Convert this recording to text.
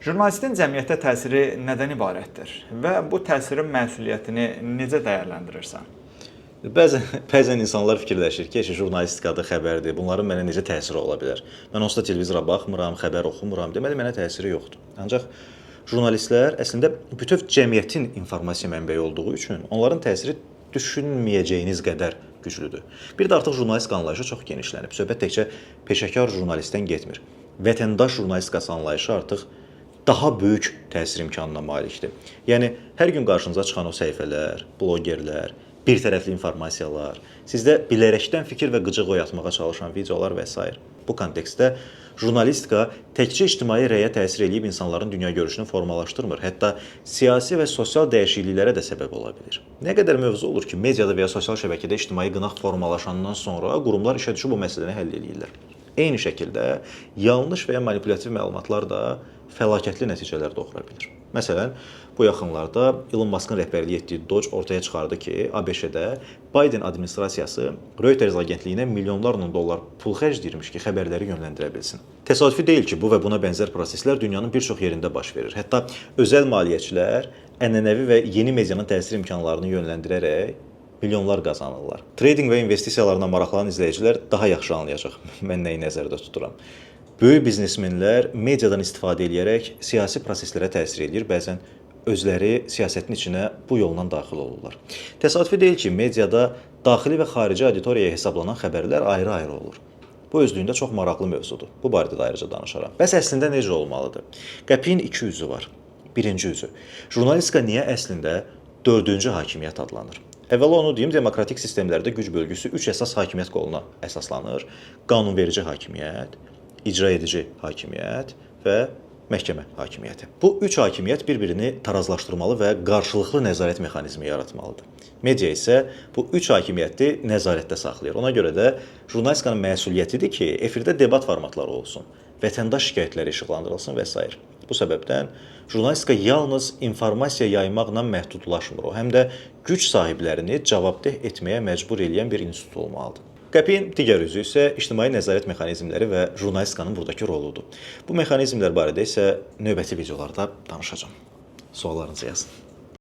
Jurnalistin cəmiyyətə təsiri nədən ibarətdir və bu təsirin məsuliyyətini necə dəyərləndirirsən? Bəzən insanlar fikirləşir ki, jurnalistikadır, xəbərdir, bunların mənə necə təsiri ola bilər? Mən onsuz da televizora baxmıram, xəbər oxumuram, deməli mənə təsiri yoxdur. Ancaq jurnalistlər əslində bütöv cəmiyyətin informasiya mənbəyi olduğu üçün onların təsiri düşünməyəcəyiniz qədər güclüdür. Bir də artıq jurnalistika anlayışı çox genişlənib. Söhbət təkcə peşəkar jurnalistdən getmir. Vətəndaş jurnalistikası anlayışı artıq daha böyük təsir imkanına malikdir. Yəni, hər gün qarşınıza çıxan o səhifələr, blogerlər, bir tərəfli informasiyalar, sizdə bilərəkdən fikir və qıcıq oyatmağa çalışan videolar və s. Bu kontekstdə jurnalistika təkcə ictimai rəyə təsir edib insanların dünya görüşünü formalaşdırmır, hətta siyasi və sosial dəyişikliklərə də səbəb ola bilir. Nə qədər mövzu olur ki, mediada və ya sosial şəbəkədə ictimai qınaq formalaşandan sonra qurumlar işə düşüb bu məsələni həll edirlər. Eyni şəkildə yanlış və ya manipulativ məlumatlar da fəlakətli nəticələr doğura bilir. Məsələn, bu yaxınlarda Elon Musk'ın rəhbərliyi etdiyi Doge ortaya çıxardı ki, ABŞ-də Biden administrasiyası Reuters agentliyinə milyonlarla dollar pul xərcləyirmiş ki, xəbərləri yönləndirə bilsin. Təsadüfi deyil ki, bu və buna bənzər proseslər dünyanın bir çox yerində baş verir. Hətta özəl maliyyəçilər ənənəvi və yeni medianın təsir imkanlarını yönləndirərək milyonlar qazanırlar. Trading və investisiyalarına maraqlanan izləyicilər daha yaxşı anlayacaq mən nəyi nəzərdə tuturam. Böyük biznesmenlər mediadan istifadə edərək siyasi proseslərə təsir edir, bəzən özləri siyasətin içinə bu yolla daxil olurlar. Təsadüfi deyil ki, mediada daxili və xarici auditoriyaya hesablanan xəbərlər ayrı-ayrı olur. Bu özlüyündə çox maraqlı mövzudur. Bu barədə də ayrıca danışaram. Bəs əslində necə olmalıdır? Qəpiyin iki üzü var. Birinci üzü. Jurnalistika niyə əslində dördüncü hakimiyyət adlanır? Əvvəla onu deyim, demokratik sistemlərdə güc bölgüsü 3 əsas hakimiyyət qoluna əsaslanır. Qanunverici hakimiyyət, icra edici hakimiyyət və məhkəmə hakimiyyəti. Bu üç hakimiyyət bir-birini tarazlaşdırmalı və qarşılıqlı nəzarət mexanizmi yaratmalıdır. Media isə bu üç hakimiyyəti nəzarətdə saxlayır. Ona görə də jurnalistikanın məsuliyyətidir ki, efirdə debat formatları olsun, vətəndaş şikayətləri işıqlandırılsın və s. Bu səbəbdən jurnalistika yalnız informasiya yaymaqla məhdudlaşmır. O, həm də güc sahiblərini cavabdeh etməyə məcbur edən bir institut olmalıdır. Qəpiyin digər üzü isə ictimai nəzarət mexanizmləri və jurnalistikanın buradakı roludur. Bu mexanizmlər barədə isə növbəti videolarda danışacağam. Suallarınızı yazın.